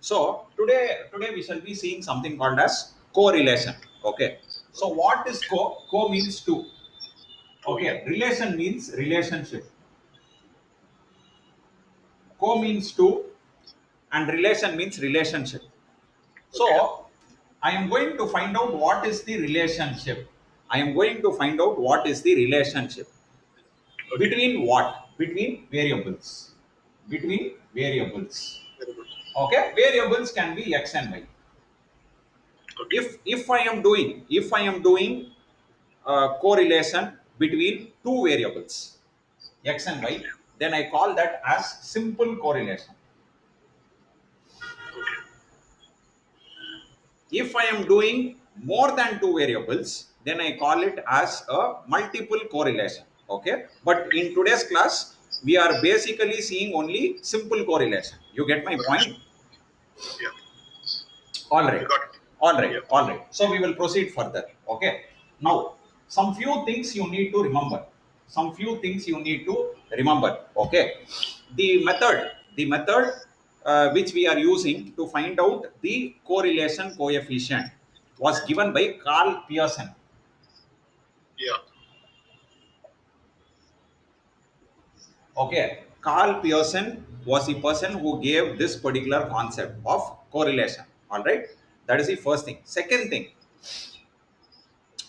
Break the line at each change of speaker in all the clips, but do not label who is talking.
Today we shall be seeing something called as correlation. Okay. So what is co? Co means two.
Oh, yeah.
Okay. Relation means relationship. Co means two, and relation means relationship.
Okay.
So I am going to find out what is the relationship. I am going to find out what is the relationship
Okay.
between what? Between variables. Between variables.
Very good.
Okay. Variables can be x and y.
Okay.
If I am doing correlation between two variables x and y, then I call that as simple correlation.
Okay.
If I am doing more than two variables, then I call it as a multiple correlation. Okay, but in today's class we are basically seeing only simple correlation. You get my point?
Understood. Yeah.
All
I
right,
got it.
all right,
Yeah.
all right. So we will proceed further. Okay. Now, some few things you need to remember. Some few things you need to remember. Okay. The method which we are using to find out the correlation coefficient was given by Carl Pearson.
Yeah.
Okay. Carl Pearson was the person who gave this particular concept of correlation. All right. That is the first thing. Second thing,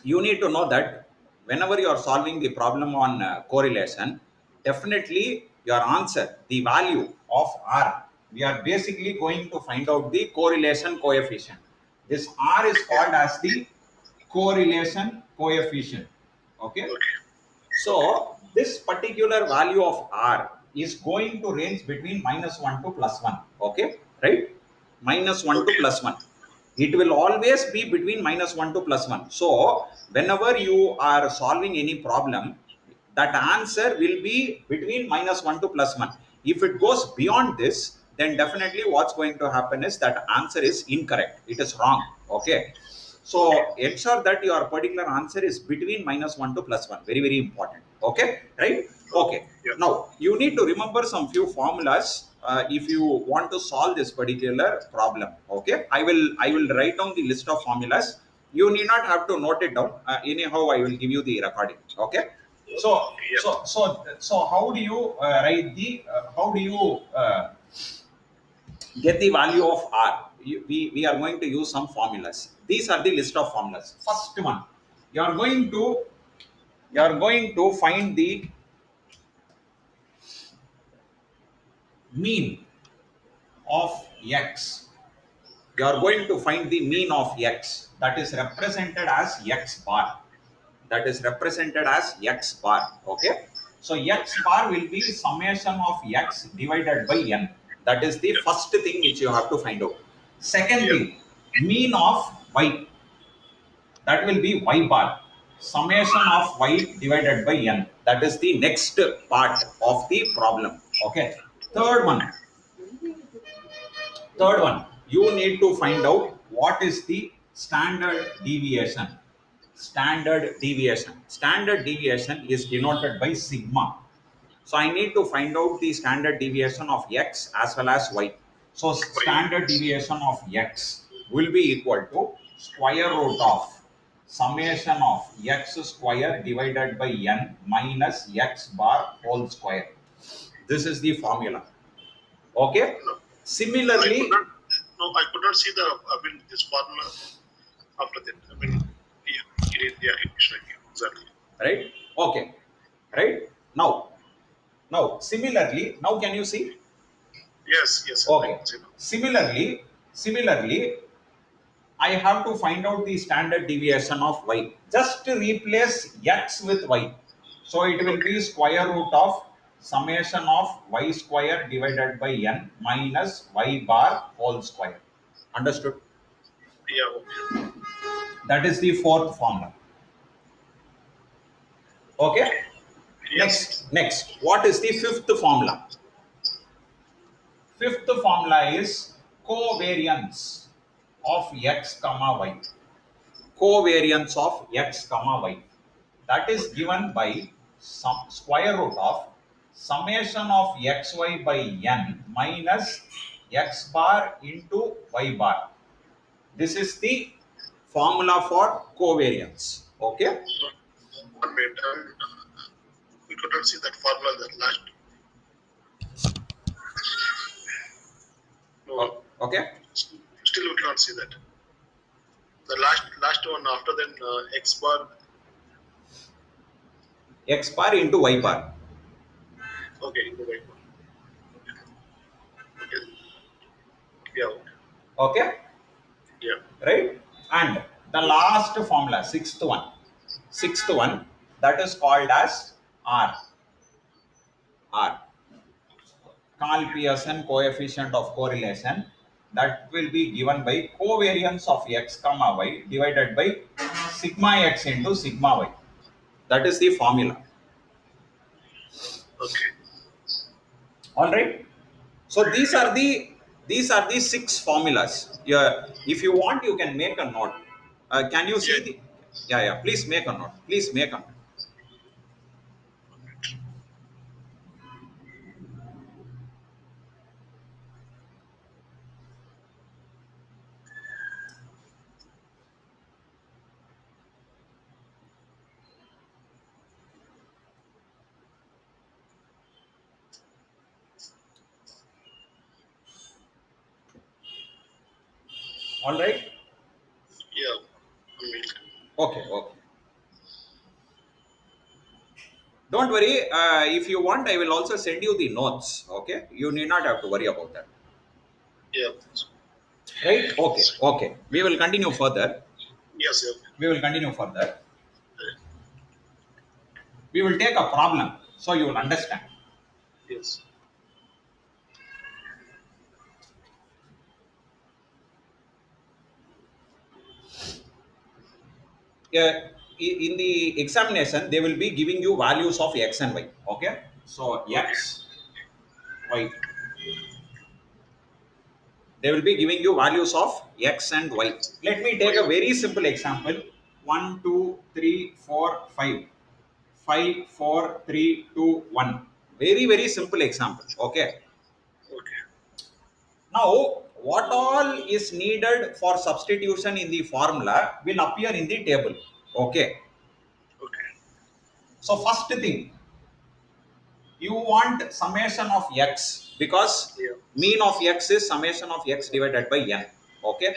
you need to know that whenever you are solving the problem on correlation, definitely your answer, the value of R, we are basically going to find out the correlation coefficient. This R is
Yeah.
called as the correlation coefficient. Okay.
Okay. Okay.
So this particular value of R is going to range between -1 to +1. Okay, right? -1 to
Okay.
+1. It will always be between -1 to +1. So whenever you are solving any problem, that answer will be between -1 to +1. If it goes beyond this, then definitely what's going to happen is that answer is incorrect. It is wrong. Okay.
Okay.
So ensure that your particular answer is between -1 to +1. Very, very important. Okay, right?
Okay.
Okay.
Yeah.
Now you need to remember some few formulas if you want to solve this particular problem. Okay, I will write down the list of formulas. You need not have to note it down. Anyhow, I will give you the recording. Okay. So
Okay. Yeah.
so so so how do you write the? How do you get the value of R? We are going to use some formulas. These are the list of formulas. First one, you are going to find the mean of x. You are going to find the mean of x, that is represented as x bar. That is represented as x bar. Okay. So x bar will be summation of x divided by n. That is the
Yeah.
first thing which you have to find out. Second
Yeah.
thing, mean of y, that will be y bar, summation of y divided by n. That is the next part of the problem. Okay. Third one, third one, you need to find out what is the standard deviation. Standard deviation. Standard deviation is denoted by sigma. So I need to find out the standard deviation of x as well as y. So
Why?
standard deviation of x will be equal to square root of summation of x square divided by n minus x bar whole square. This is the formula. Okay.
No. I could
Similarly,
not. No, I could not see the. I mean, this formula after that. I mean, yeah. It is. Yeah. Exactly.
right? Okay, right? Now, similarly, now can you see?
Yes. Yes. I
Okay.
can see now.
Similarly, I have to find out the standard deviation of y. Just to replace x with y. So it will
Okay.
be square root of summation of y square divided by n minus y bar whole square. Understood?
Yeah. Okay.
That is the fourth formula. Okay.
Okay. Yes.
Next. What is the fifth formula? Fifth formula is covariance of x comma y. Covariance of x comma y. That is
Okay.
given by square root of summation of xy by n minus x bar into y bar. This is the formula for covariance. Okay.
One minute. We could not see that formula in the last. No,
Okay.
still we cannot see that. The last one after that X bar.
X bar into y bar.
Okay, in the right one. Okay. Yeah. Okay.
Okay.
Yeah.
Right. And the
Yes.
last formula, sixth one, that is called as R. R. Karl Pearson coefficient of correlation, that will be given by covariance of x comma y divided by sigma x into sigma y. That is the formula.
Okay.
All right. So
Yeah.
these are the six formulas. Yeah. If you want, you can make a note. Can you
Yeah.
see the? Yeah, yeah. Please make a note. Please make a note. All right.
Yeah. One minute.
Okay. Okay. Don't worry. If you want, I will also send you the notes. Okay. You need not have to worry about that.
Yeah.
Right. Okay. Okay. We will continue further.
Yes. Yeah.
We will continue further.
Uh,
We will take a problem so you will understand.
Yes.
uh, in the examination they will be giving you values of x and y. Okay, so
Okay.
x, y, they will be giving you values of x and y. Let me take
Why?
a very simple example. 1 2 3 4 5, 5 4 3 2 1. Very very simple example. Okay,
Okay.
now what all is needed for substitution in the formula will appear in the table. Okay,
Okay.
so first thing, you want summation of x because
Yeah.
mean of x is summation of x divided by n. Okay,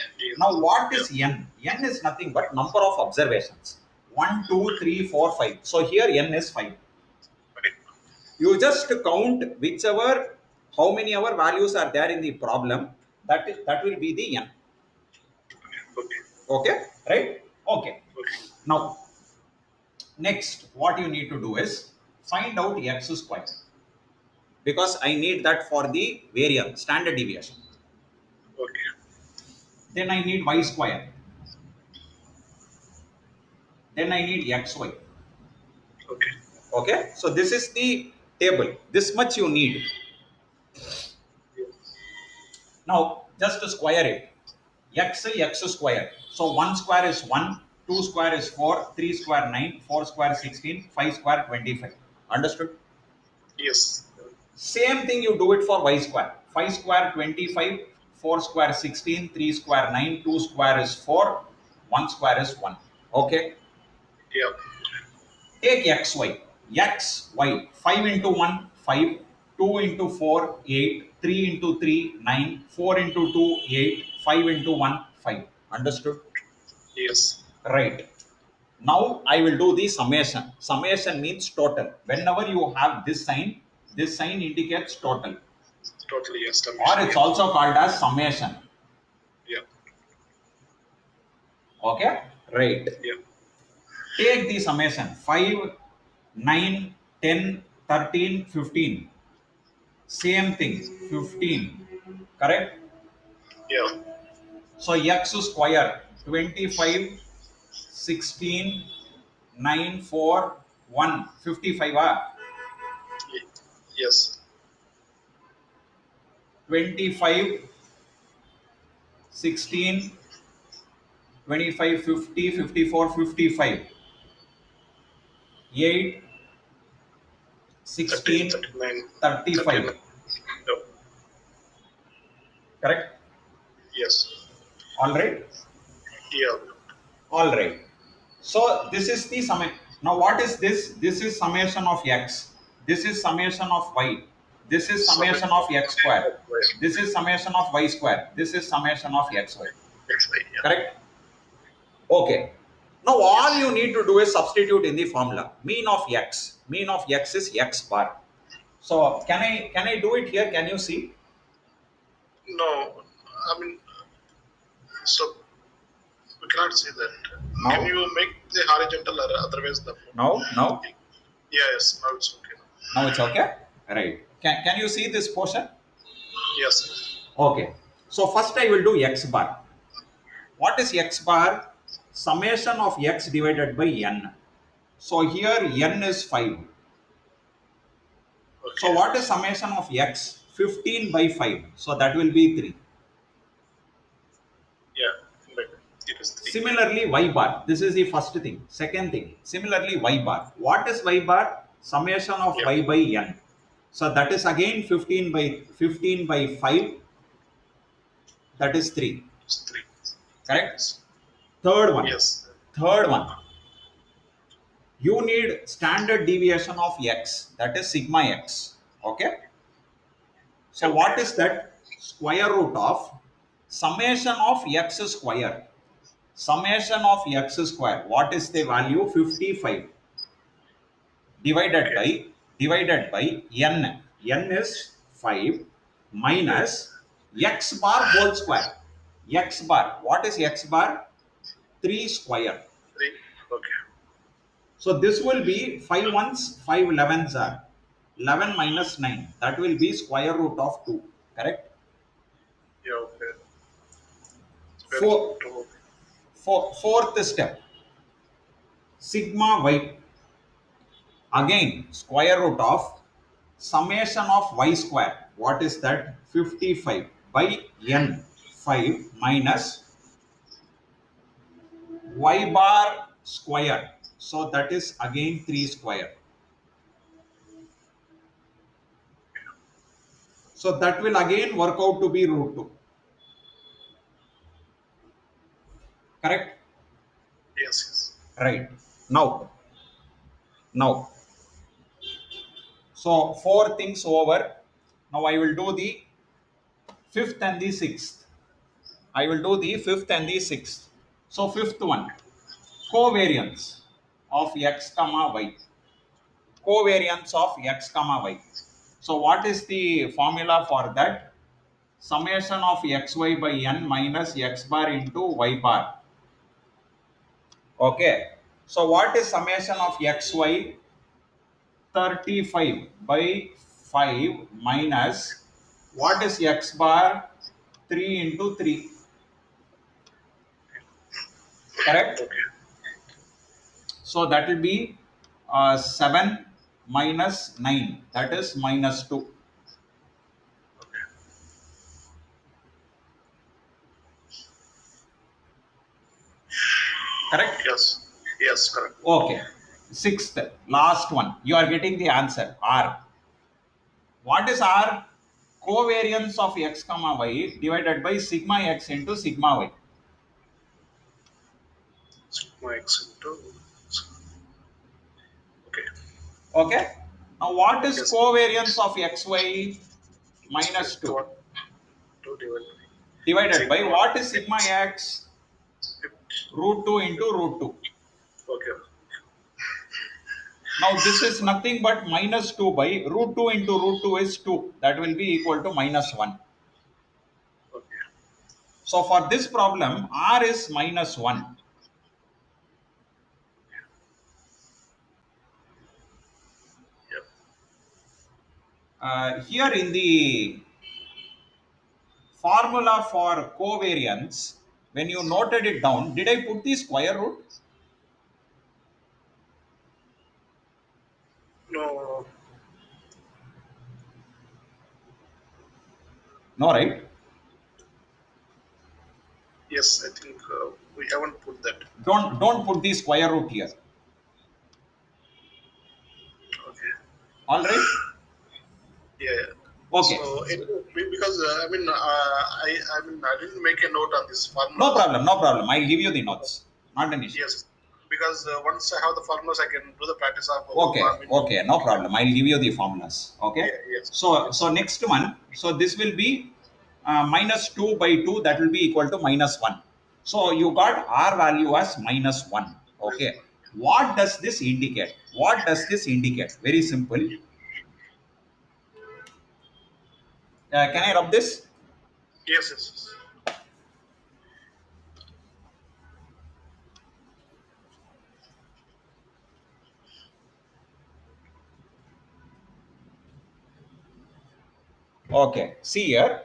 now
Yes.
what
Yeah.
is n? N is nothing but number of observations. 1 2 3 4 5. So here n is 5.
Okay.
You just count whichever, how many our values are there in the problem, that will be the n.
Okay.
Okay, right? Okay,
Okay.
now next what you need to do is find out x square because I need that for the variance standard deviation.
Okay.
Then I need y square. Then I need xy.
Okay.
Okay, so this is the table. This much you need.
Yeah.
Now just to square it. X square. So 1 square is 1, 2 square is 4, 3 square 9, 4 square 16, 5 square 25. Understood?
Yes.
Same thing you do it for y square. 5 square 25, 4 square 16, 3 square 9, 2 square is 4, 1 square is 1. Okay,
Yeah.
take xy. Xy. 5 into 1, 5. 2 into 4, 8. 3 into 3, 9. 4 into 2, 8. 5 into 1, 5. Understood?
Yes.
Right. Now I will do the summation. Summation means total. Whenever you have this sign indicates total.
Totally yes.
Or
Submission.
it's
Yeah.
also called as summation.
Yeah.
Okay? Right.
Yeah.
Take the summation 5, 9, 10, 13, 15. Same thing, 15. Correct?
Yeah.
So x square 25, 16, 9, 4, 1, 55.
Yes.
25, 16, 25, 50, 54, 55. 8,
30,
16,
39, 39.
35.
No.
Correct?
Yes.
All right.
Yeah.
All right. So this is the summation. Now what is this? This is summation of x. This is summation of y. This is summation
Summation
of
of
x square.
y.
This is summation of y square. This is summation of xy.
X, y. Yeah.
Correct? Okay. Now all
Yes.
you need to do is substitute in the formula. Mean of x. Mean of x is x bar. So can I do it here? Can you see?
No, I mean, so we cannot say that. Can
Now,
you make the horizontal or otherwise the
now,
yeah, yes, now it's okay.
now it's okay. Right. Can you see this portion?
Yes, yes.
Okay. So first I will do x bar. What is x bar? Summation of x divided by n. So here n is 5. So
Okay.
what is summation of x? 15 by 5. So that will be 3.
Yeah, but it is 3. Yeah.
Similarly, y bar. This is the first thing. Second thing. Similarly, y bar. What is y bar? Summation of
Yeah,
y by n. So that is again 15 by 5. That is 3.
it's 3. 3
Correct?
yes.
Third one.
Yes.
Third one. You need standard deviation of x. That is sigma x. Okay. So what
Okay.
is that? Square root of summation of x square. Summation of x square. What is the value? 55 divided
Okay.
by n. N is 5
Yeah.
minus x bar whole square. X bar. What is x bar? 3 square.
3. Okay.
So this will be 5 ones, 5 elevens are 11 minus 9. That will be square root of 2. Correct?
Yeah, okay. Square
Four,
root of
fourth step, sigma y. Again, square root of summation of y square. What is that? 55 by n. 5 minus y bar square. So that is again 3 square. So that will again work out to be root 2. Correct?
yes, yes.
Right. Now, so four things over. Now I will do the fifth and the sixth. I will do the fifth and the sixth. So fifth one, covariance of x comma y. Covariance of x comma y. So what is the formula for that? Summation of xy by n minus x bar into y bar. Okay. So what is summation of xy? 35 by 5 minus what is x bar? 3 into 3. Correct?
Okay.
So that will be 7 minus 9. That is minus 2.
Okay.
Correct?
Yes. Yes, correct.
Okay. Sixth, last one. You are getting the answer. R. What is R? Covariance of x comma y divided by sigma x into sigma y.
Sigma x into. Okay.
Okay. Now what is
Yes.
covariance of xy? Minus 2
What? 2 divided by
divided by
sigma
what is sigma
x.
x? Root 2 into root 2.
Okay.
Now this is nothing but minus 2 by root 2 into root 2 is 2. That will be equal to minus 1.
Okay.
So for this problem, R is minus 1.
Yep.
Here in the formula for covariance, when you noted it down, did I put the square root?
No.
No, right?
Yes, I think we haven't put that.
Don't put the square root here.
Okay.
All right?
Yeah. Yeah.
Okay,
So because I didn't make a note on these
no
formulas.
problem, no problem. I'll give you the notes. Not an issue.
Yes, because once I have the formulas, I can do the practice of
Okay, okay, no problem. I'll give you the formulas. Okay.
yeah, yes,
So
yes,
next one. So this will be minus 2 by 2. That will be equal to minus 1. So you got R value as minus 1. Okay. What does this indicate? What does this indicate? Very simple. Can I rub this?
yes, yes.
Okay. See here.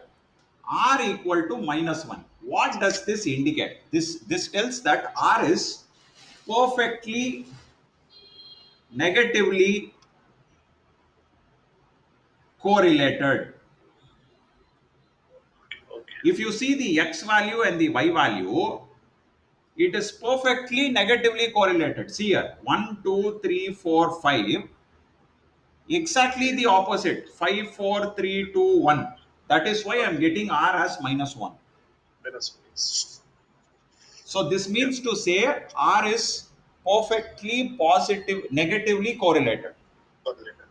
R equal to minus 1. What does this indicate? This tells that R is perfectly negatively correlated.
Okay,
If you see the x value and the y value, it is perfectly negatively correlated. See here, 1, 2, 3, 4, 5. Exactly the opposite, 5, 4, 3, 2, 1. That is why I am
okay.
getting R as minus 1.
Minus one. Yes.
So this
Yeah,
means to say R is perfectly positive, negatively correlated.
for the later.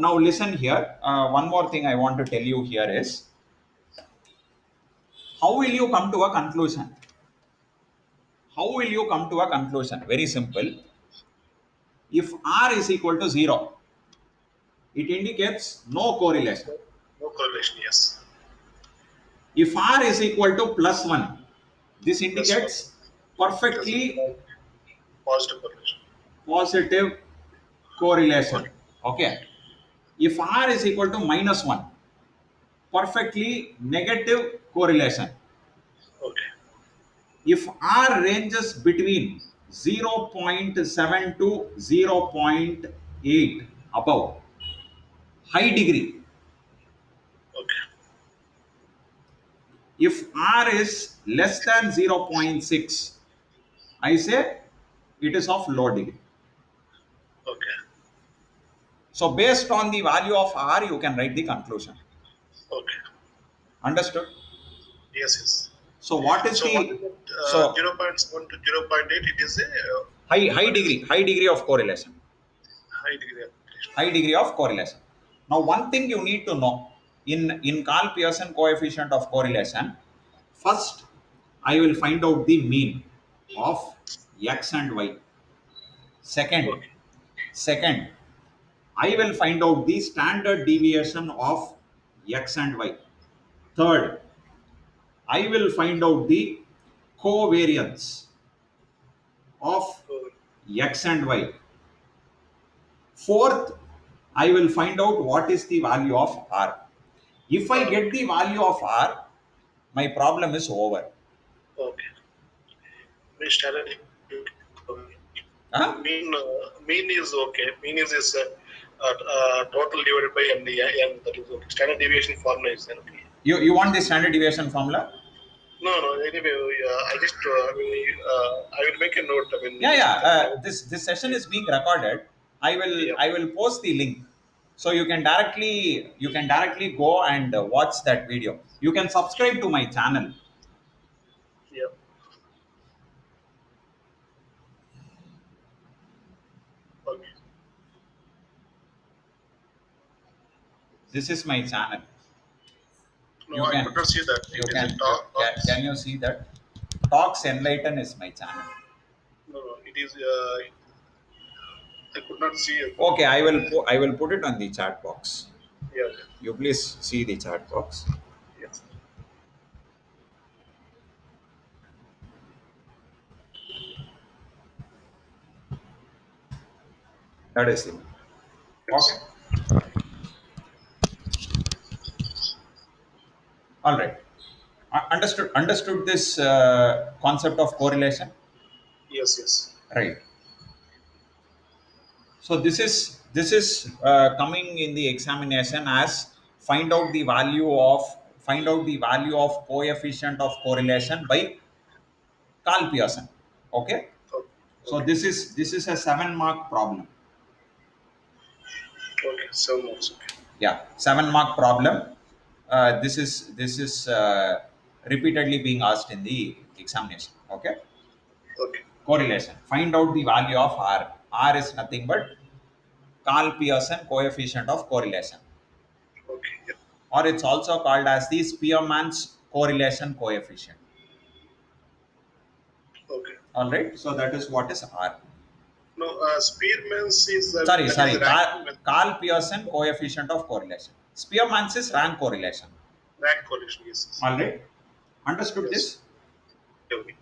Now listen here. One more thing I want to tell you here is, how will you come to a conclusion? How will you come to a conclusion? Very simple. If R is equal to 0, it indicates no correlation.
No, no correlation. Yes,
If R is equal to plus 1, this
plus one.
indicates
It has
perfectly
positive correlation.
positive correlation.
Okay,
Okay. If R is equal to minus 1, perfectly negative correlation.
okay,
If R ranges between 0.7 to 0.8 above, high degree.
okay,
If R is less than 0.6, I say it is of low degree.
okay,
So based on the value of R, you can write the conclusion.
okay.
Understood?
Yes, yes.
So what is
So what is
the
it?
so
0.7 to 0.8. It is a
high
what is
degree, high degree of correlation.
high degree of correlation.
High degree of correlation. Now one thing you need to know in Karl Pearson coefficient of correlation, first I will find out the mean of x and y. Second,
Okay,
second I will find out the standard deviation of x and y. Third, I will find out the covariance of
so,
x and y. Fourth, I will find out what is the value of r. If I get
okay,
the value of r, my problem is over.
okay. Mean standard.
Huh?
Mean is okay. Mean total divided by n. That is okay. Standard deviation formula is okay.
You want the standard deviation formula?
No, no. Anyway, I just I will make a note. I mean,
Yeah,
so
yeah.
that I have.
This session
Yeah,
is being recorded.
yeah,
I will post the link, so you can directly go and watch that video. You can subscribe to my channel.
yeah. Okay.
This is my channel.
No,
You
I
can
could not see that.
you
It is a
can
talks.
can you see that? Talks Enlighten is my channel.
No, no. It is. I could not see it.
Okay, I will put it on the chat box.
Yeah. Okay.
You please see the chat box.
Yes.
That is it. Okay.
Yes.
All right. Understood this concept of correlation.
Yes. Yes.
Right. So this is coming in the examination as find out the value of coefficient of correlation by Karl Pearson. Okay.
Okay.
So
Okay.
this is a 7 mark problem.
Okay. 7 months. Okay.
Yeah, 7 mark problem. This is repeatedly being asked in the examination. Okay,
Okay.
correlation. Find out the value of R. R is nothing but Karl Pearson coefficient of correlation,
Okay. Yeah.
or it's also called as the Spearman's correlation coefficient.
Okay.
All right, so that is what is R.
No, Spearman's is
Sorry,
that is
sorry,
the ranking method,
Karl Pearson coefficient of correlation. Spearman's is rank correlation.
rank correlation. Yes. Yes.
All right, understood
Yes.
this?
Okay.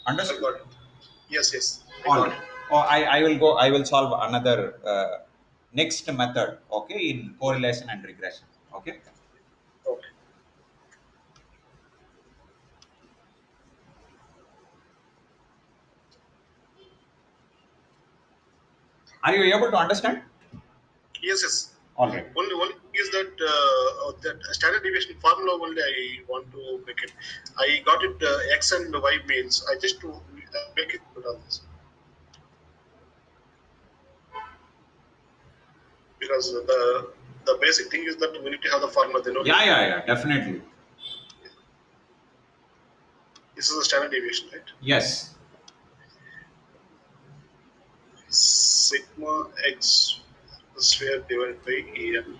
I
Understood.
got it. Yes. Yes. I
All
got
right.
it.
Oh, I will go. I will solve another next method. Okay, in correlation and regression. Okay.
Okay.
Are you able to understand?
Yes. Yes.
All right.
Only thing is that that standard deviation formula only I want to make it. I got it x and y means. I just to make it put on this because the basic thing is that we need to have the formula. Then only
Yeah,
we can.
yeah, yeah. Definitely.
This is the standard deviation, right?
Yes.
Sigma x square divided by n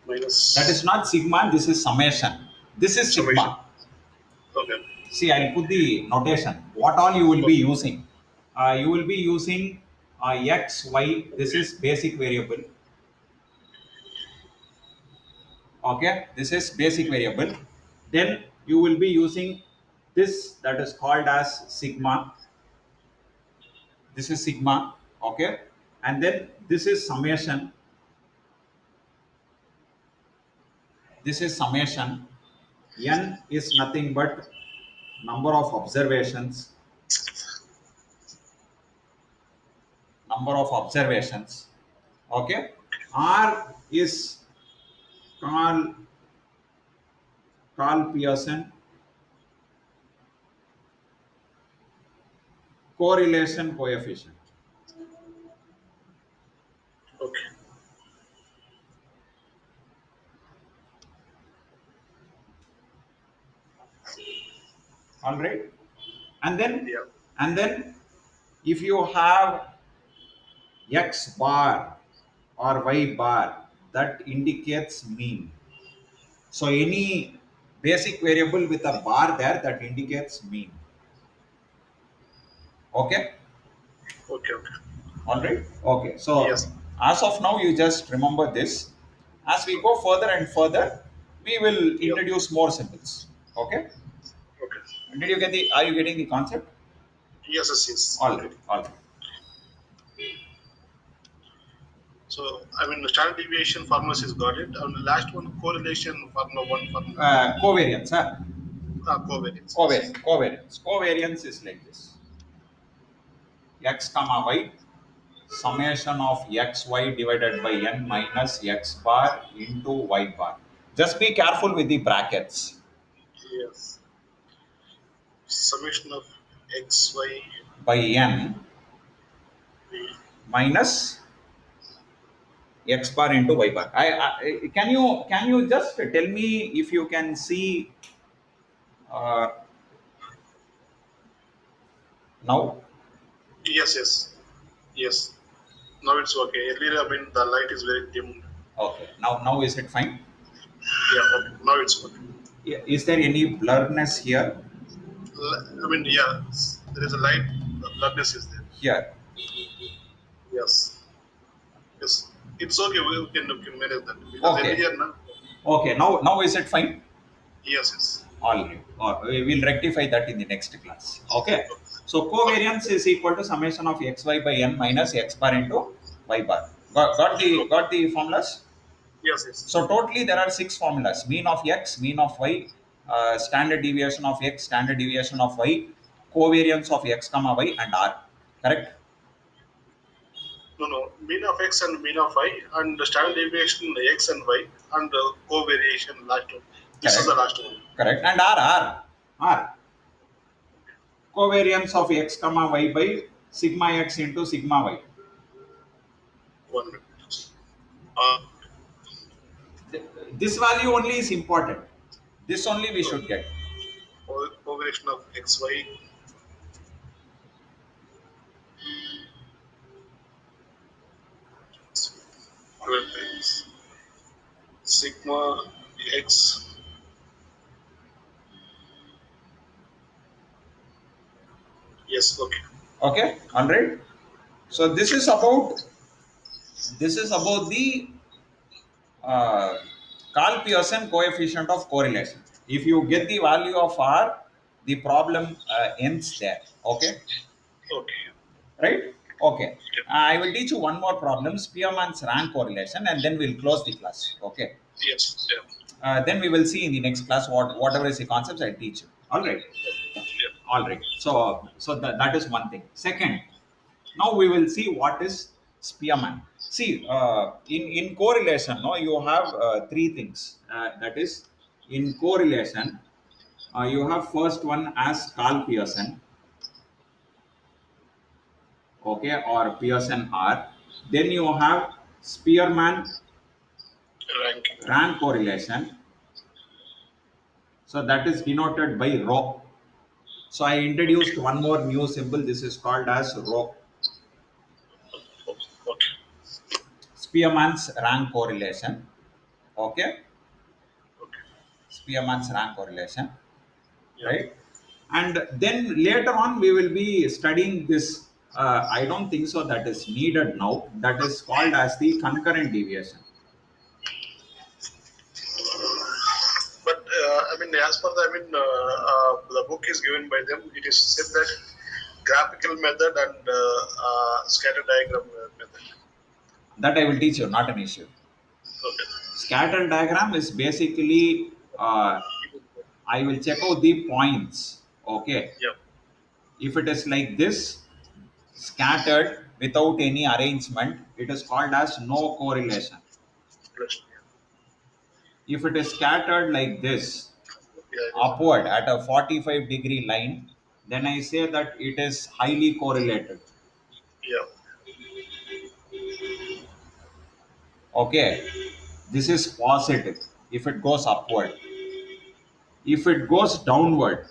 That is
minus
not sigma. This is summation. This is
summation.
sigma.
Okay.
See, I'll put the notation. What all you will be
Okay.
using? You will be using x, y. This is basic variable. Okay, this is basic variable. Then you will be using this, that is called as sigma. This is sigma. Okay, and then this is summation. This is summation. N is nothing but number of observations. Number of observations. Okay, R is Carl Pearson correlation coefficient.
Okay.
All right, and then
Yeah.
and then if you have x bar or y bar, that indicates mean. So any basic variable with a bar there, that indicates mean. Okay,
Okay. Okay.
all right. Okay, so
Yes.
as of now, you just remember this. As we go
Okay.
further and further, we will
Yeah.
introduce more symbols. Okay,
Okay.
did you get the? Are you getting the concept?
Yes. Yes. Yes.
All right,
Okay.
all right.
So I mean, the standard deviation formulas is got it. And the last one, correlation formula one formula
Covariance, huh?
covariance. Yes.
Covariance is like this: x comma y summation of xy divided by n minus x bar into y bar. Just be careful with the brackets.
Yes. Summation of x, y,
By n minus x bar into y bar. Can you just tell me if you can see uh, now?
yes. Yes. Yes. Now it's okay. Earlier, I mean, the light is very dim.
Okay. Now is it fine?
Yeah. Okay. Now it's okay.
Is there any blurriness here?
I mean, yeah. There is a light. The bloodness is there.
Here.
Yes. Yes. It's okay. We can manage that because
Okay.
earlier, now.
Okay. Now is it fine?
Yes. Yes.
All right. We will rectify that in the next class. Okay.
Okay.
So
Okay.
covariance is equal to summation of xy by n minus x bar into y bar.
Okay.
Got the formulas?
Yes. Yes.
So totally there are 6 formulas: mean of x, mean of y, standard deviation of x, standard deviation of y, covariance of x comma y, and r. Correct?
No. No. Mean of x and mean of y and the standard deviation x and y and covariation last one. This is the
Correct.
last one.
Correct. And r. Covariance of x comma y by sigma x into sigma y.
1 minute. Uh,
This value only is important. This only we
oh,
should get.
correlation of XY. 12 times sigma x. Yes, okay.
Okay, all right. So this is about the uh, Carl Pearson coefficient of correlation. If you get the value of R, the problem ends there. Okay,
Okay.
right? Okay.
Yep.
I will teach you one more problem, Spearman's rank correlation, and then we'll close the class. Okay.
Yes. Yeah.
Then we will see in the next class whatever is the concepts I teach you. All right.
Yep.
All right. So that is one thing. Second, now we will see what is Spearman. See, in correlation, no, you have three things. That is, in correlation, you have first one as Carl Pearson, okay, or Pearson R. Then you have Spearman
Ranking.
rank correlation. So that is denoted by rho. So I introduced
Okay.
one more new symbol. This is called as rho.
Okay.
Spearman's rank correlation. Okay,
Okay.
Spearman's rank correlation,
Yeah.
right? And then later on we will be studying this. I don't think so that is needed now. That is called as the concurrent deviation.
But I mean, as per the book is given by them. It is said that graphical method and scatter diagram method.
That I will teach you, not an issue.
Okay.
Scatter diagram is basically I will check out the points. Okay,
Yeah.
if it is like this, scattered without any arrangement, it is called as no correlation.
Plus,
If it is scattered like this,
yeah. It is.
upward at a 45-degree line, then I say that it is highly correlated.
Yeah.
Okay, this is positive if it goes upward. If it goes downward,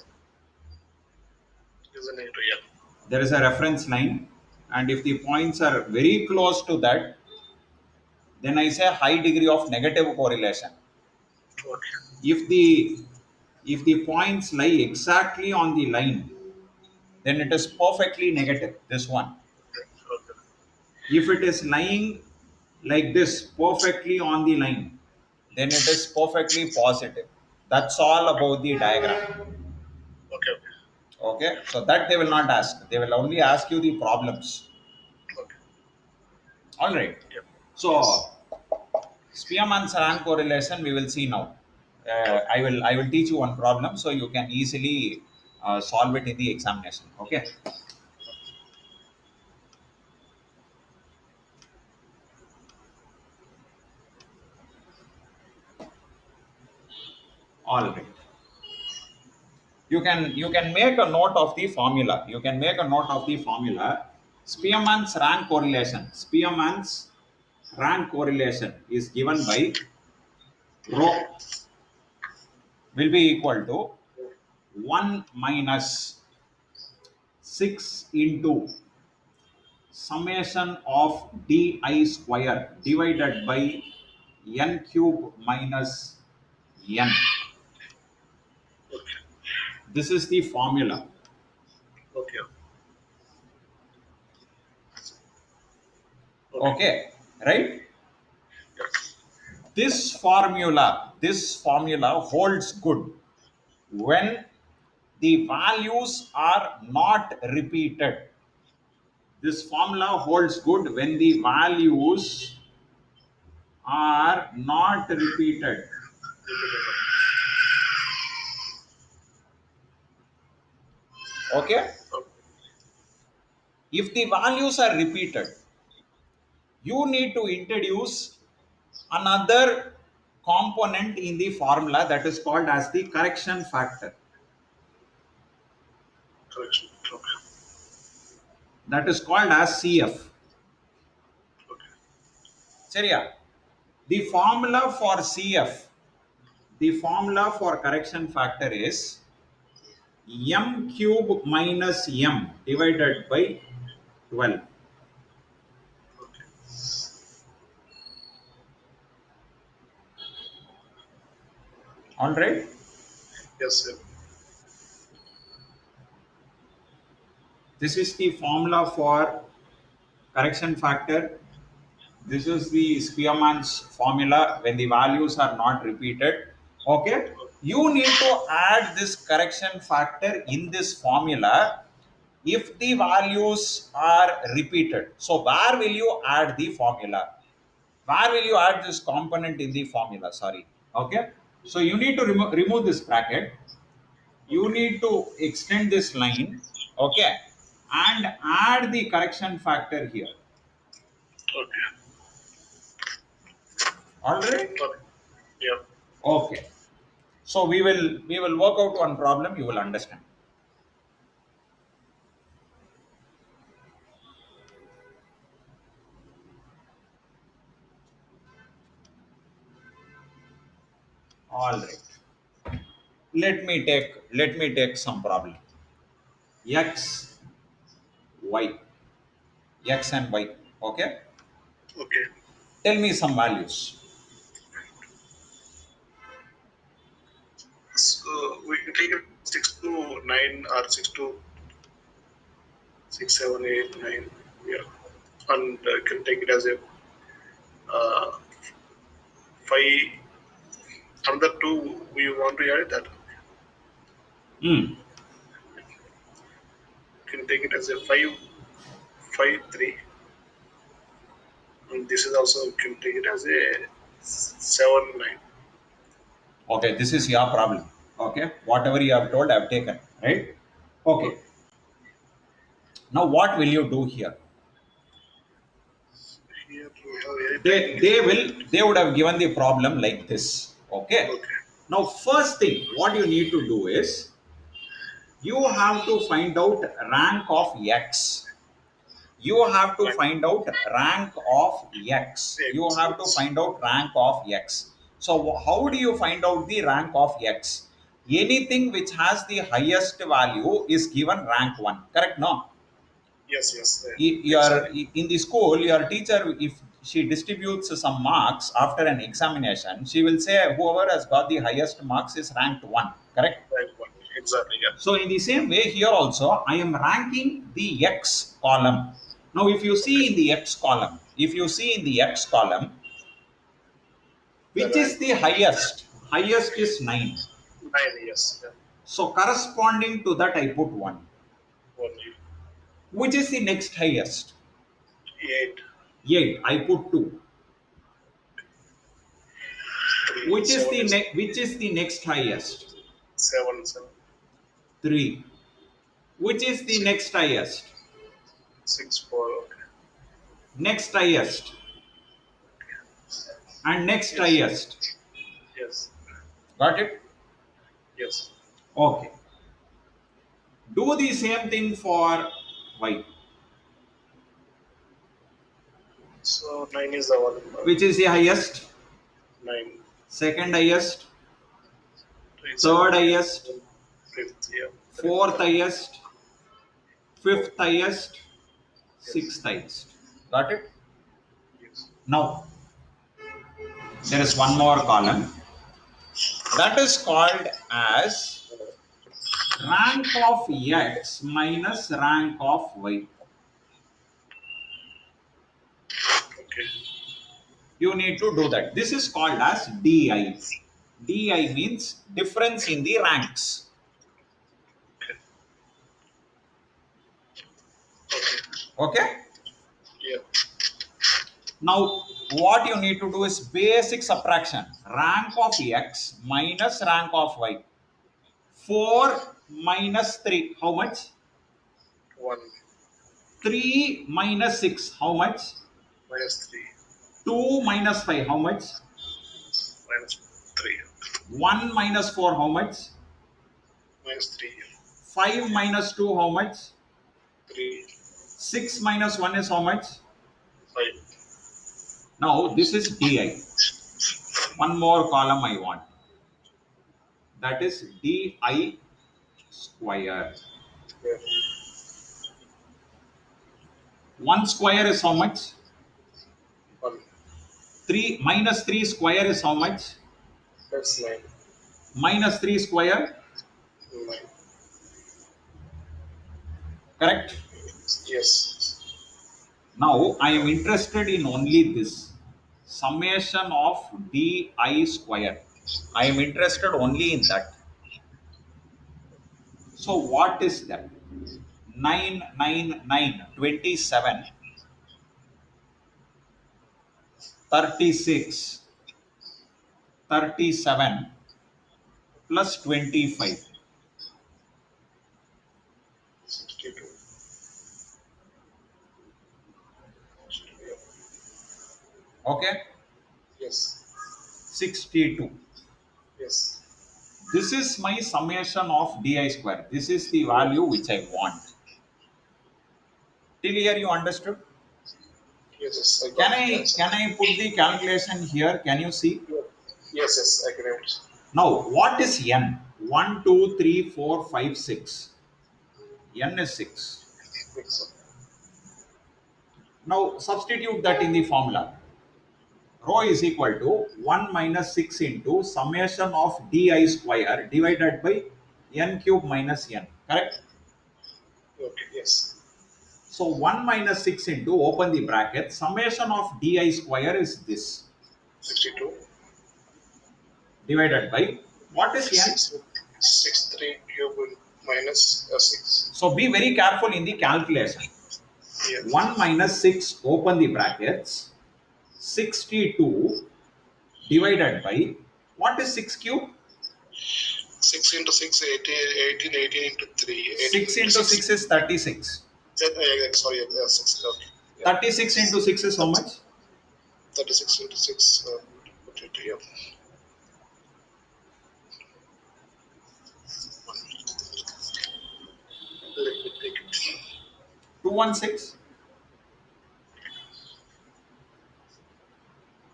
Is a negative. Yeah.
there is a reference line, and if the points are very close to that, then I say high degree of negative correlation.
Okay.
If the points lie exactly on the line, then it is perfectly negative. This one.
Okay.
If it is lying like this perfectly on the line, then it is perfectly positive. That's all
Okay.
about the diagram.
Okay.
Okay, so that they will not ask. They will only ask you the problems.
Okay.
All right.
Yeah.
So
Yes.
Spearman's rank correlation we will see now.
Okay.
I will teach you one problem so you can easily solve it in the examination. Okay. All right. You can make a note of the formula. You can make a note of the formula. Spearman's rank correlation is given by rho will be equal to 1 minus 6 into summation of di square divided by n cube minus n.
Okay.
This is the formula.
Okay. Okay.
Okay, right?
Yeah.
This formula holds good when the values are not repeated. This formula holds good when the values are not repeated. Okay,
Okay.
if the values are repeated, you need to introduce another component in the formula that is called as the correction factor.
Correction. Okay.
That is called as CF.
Okay.
சரியா? The formula for CF, the formula for correction factor is m cube minus m divided by 12.
Okay.
All right.
Yes, sir.
This is the formula for correction factor. This is the Spearman's formula when the values are not repeated. Okay. You need to add this correction factor in this formula if the values are repeated. So where will you add the formula? Where will you add this component in the formula? Sorry. Okay. So you need to remove this bracket. You
Okay.
need to extend this line. Okay. And add the correction factor here.
Okay.
All right.
Okay. Yeah.
Okay. So we will work out one problem. You will understand. All right. Let me take some problem. X, Y, X and Y. Okay.
Okay.
Tell me some values.
So we can take it 6 to 9 or 6 to 6, 7, 8, 9. Yeah. And can take it as a 5. Another 2 we want to add that.
Hmm.
Can take it as a 5, 5, 3. And this is also can take it as a 7, 9.
Okay. This is your problem. Okay. Whatever you have told, I have taken. Right. Okay.
Okay.
Now what will you do here?
Here we have
they
anything
they
is
will they would have given the problem like this. Okay.
okay.
Now first thing what you need to do is you have to find out rank of x. You have to
Right.
find out rank of x. You
X,
have to
X.
find out rank of x. So how do you find out the rank of x? Anything which has the highest value is given rank 1, correct? No?
Yes, yes.
Your
Exactly.
in the school your teacher, if she distributes some marks after an examination, she will say whoever has got the highest marks is ranked 1, correct?
Right one. Exactly. Yeah.
So in the same way here also I am ranking the x column. Now if you see
Okay.
in the x column, if you see in the x column,
The
which is
rank
the highest is 9.
9. Yes. Yeah.
So corresponding to that I put 1.
Only
Which is the next highest?
8,
8, I put 2.
3, 7 is
Which is the next highest?
7, 7,
3. Which is the
6,
next highest?
6, 4. Okay.
Next highest. And next
Yes.
highest.
Yes.
Got it?
Yes.
Okay. Do the same thing for y.
So 9 is the one.
Which is the highest?
9,
Second highest.
3, 7,
Third
8,
highest.
5th. Yeah. That is
Fourth
correct.
highest.
4.
Fifth highest.
Yes.
Sixth highest. Got it?
Yes.
Now, there is one more column. That is called as rank of x minus rank of y.
Okay.
You need to do that. This is called as DI. DI means difference in the ranks.
Okay. Okay.
Okay.
Yeah.
Now, what you need to do is basic subtraction. Rank of x minus rank of y. 4 minus 3, how much?
1
3 minus 6, how much?
minus 3
2 minus 5, how much?
minus 3
1 minus 4, how much?
minus 3
5 minus 2, how much?
3
6 minus 1 is how much?
5
Now this is di. One more column I want. That is di square.
Yeah.
1 square is how much?
1.
3 minus 3 square is how much?
That's 9.
Minus 3 square,
9.
correct?
Yes.
Now I am interested in only this summation of di square. I am interested only in that. So what is that? 999 27 36 37 plus 25.
62. Yeah.
Okay,
Yes.
62.
Yes.
This is my summation of di square. This is the value which I want. Till here you understood?
Yes. Yes. I
Can
got the
I
answer.
can I put the calculation here? Can you see?
Yeah. Yes. Yes. I can able to
Now what is n? 1, 2, 3, 4, 5, 6. N is 6.
think so.
Now substitute that in the formula. Rho is equal to 1 minus 6 into summation of di square divided by n cube minus n. Correct?
Okay. Yes.
So 1 minus 6 into open the bracket summation of di square is this
62.
divided by what is n?
6. 6 3 cube minus 6.
So be very careful in the calculation.
Yes.
1 minus 6 open the brackets 62 divided by what is 6 cube?
6 into 6, 18, 18 into 3. 18
6
into
into
6.
6 is 36.
Sorry, 6. Okay. Yeah.
36 into 6 is how much?
36 into 6. Put it here. Let me take it.
216.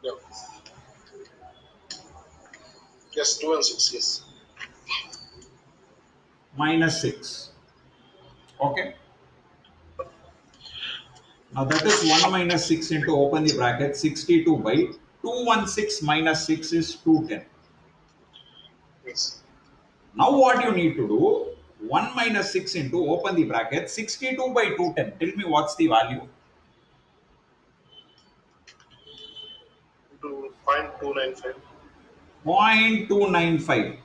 Yeah. Yes, 2 and 6. Yes.
Minus 6. Okay. Now that is 1 minus 6 into open the bracket 62 by 216 minus 6 is 210.
Yes.
Now what you need to do 1 minus 6 into open the bracket 62 by 210. Tell me what's the value?
To find 295.
0.295.
Yes.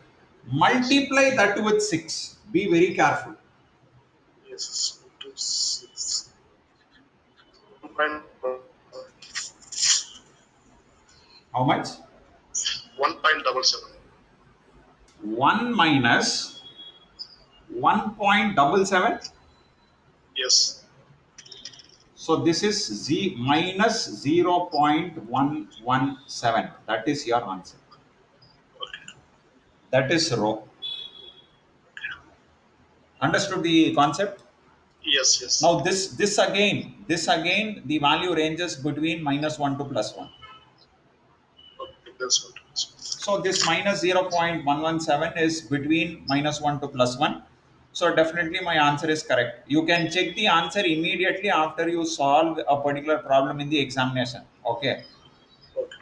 Multiply that with 6. Be very careful.
Yes. Into 6. 1.77.
How much?
1.77.
1 minus 1.77.
Yes.
So this is z minus 0.117. That is your answer.
Okay.
That is rho. Understood the concept?
Yes. Yes.
Now this again the value ranges between minus 1 to plus 1.
Okay. That's what.
So this minus 0.117 is between minus 1 to plus 1. So definitely my answer is correct. You can check the answer immediately after you solve a particular problem in the examination. Okay.
Okay.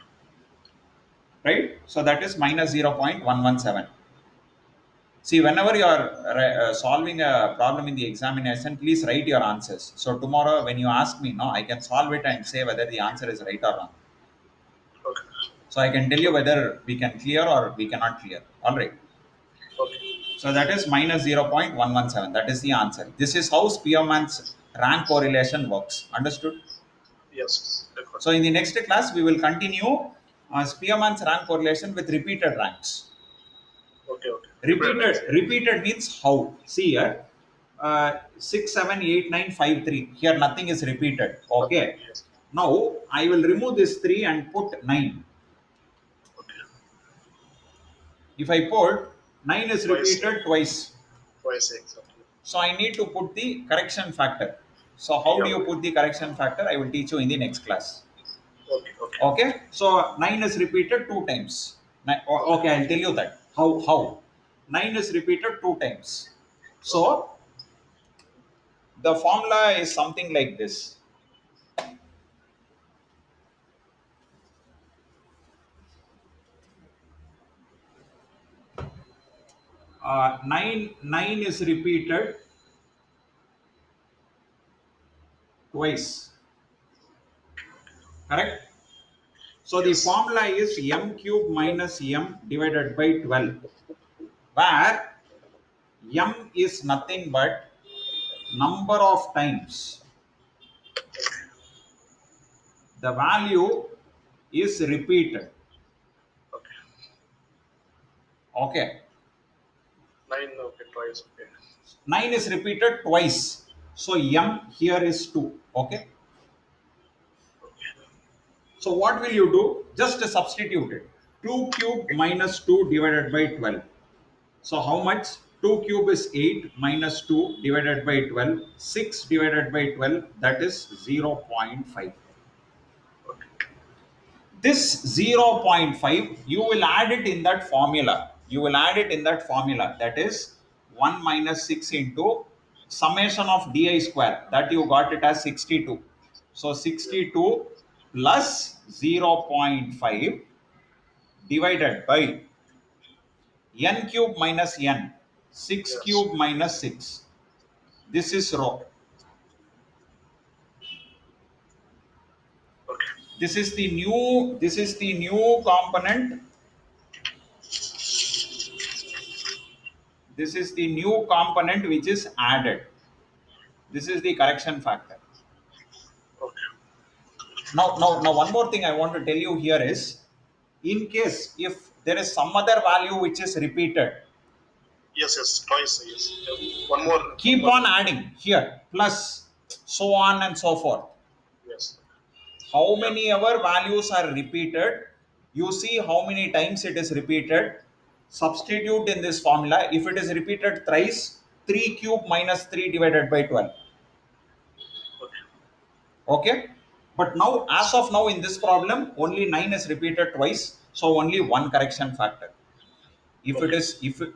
Right? So that is minus 0.117. See, whenever you are solving a problem in the examination, please write your answers. So tomorrow, when you ask me, no, I can solve it and say whether the answer is right or wrong.
Okay.
So I can tell you whether we can clear or we cannot clear. All right.
Okay.
So that is minus 0.117. That is the answer. This is how Spearman's rank correlation works. Understood?
Yes. I got
So in the next class, we will continue Spearman's rank correlation with repeated ranks.
Okay. Okay. Repeat
Repeated
that.
repeated means how? See here, 6 7 8 9 5 3. Here nothing is repeated. Okay,
Nothing. Yes.
now I will remove this 3 and put 9.
Okay.
If I put 9 is
Twice.
repeated twice,
Twice exactly.
so I need to put the correction factor. So how do
Yeah.
you put the correction factor? I will teach you in the next class.
Okay. Okay.
Okay, so 9 is repeated two times.
Okay.
Okay, I'll tell you that. How? 9 is repeated two times.
Okay.
So the formula is something like this. 9 is repeated twice. Correct? So the
Yes.
formula is m cube minus m divided by 12, where m is nothing but number of times the value is repeated.
Okay.
Okay,
9. Okay. Twice. Okay.
9 is repeated twice. So m here is 2. Okay,
Okay.
so what will you do? Just substitute it. 2 cube minus 2 divided by 12. So how much? 2 cube is 8 minus 2 divided by 12. 6 divided by 12, that is 0.5.
Okay.
This 0.5, you will add it in that formula. You will add it in that formula. That is 1 minus 6 into summation of di square. That you got it as 62. So
Yes.
62 plus 0.5 divided by n cube minus n. 6
Yes.
cube minus 6. This is rho.
Okay.
This is the new component. This is the new component which is added. This is the correction factor.
Okay.
Now, one more thing I want to tell you here is, in case if there is some other value which is repeated,
Yes. Yes. Twice. Yes. One more
keep
number.
on adding here, plus, so on and so forth.
Yes.
How
Yeah.
many ever values are repeated, you see how many times it is repeated. Substitute in this formula. If it is repeated thrice, 3 cube minus 3 divided by 12.
Okay.
Okay, but now as of now in this problem only 9 is repeated twice, so only one correction factor. If it
Okay.
is,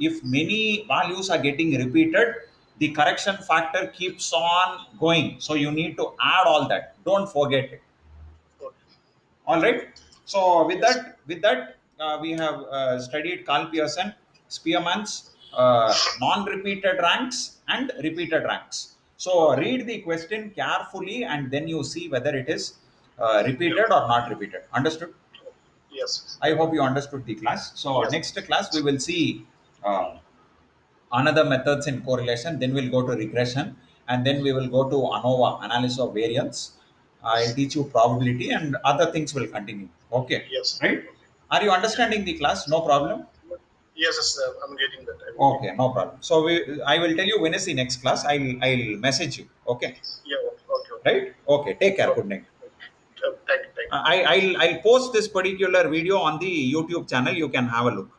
if many values are getting repeated, the correction factor keeps on going, so you need to add all that, don't forget it.
Okay.
All right. So
Yes.
with that, we have studied Carl Pearson, Spearman's non-repeated ranks and repeated ranks. So
Okay.
read the question carefully and then you see whether it is
Yeah.
repeated or not repeated. Understood?
Yes.
I hope you understood the class. So
Yes.
next class we will see another methods in correlation. Then we'll go to regression, and then we will go to ANOVA, analysis of variance. I'll
Yes.
teach you probability, and other things will continue. Okay,
Yes.
right?
Okay.
Are you
Yeah.
understanding the class? No problem.
Yes. Yes. I'm getting that. I'm getting
Okay,
that.
no problem. So I will tell you when is the next class. I'll message you. Okay,
Yeah. Okay. Okay. Okay.
right? Okay. Take care.
Okay.
Good night.
Thank you. Thank you.
I'll post this particular video on the YouTube channel. You can have a look.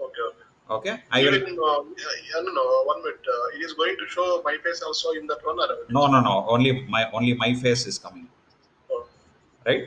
Okay. Okay.
Okay, I will.
Even I don't know. 1 minute. It is going to show my face also in that one, or it
No,
is
no,
not.
no. Only my face is coming.
Oh,
Right?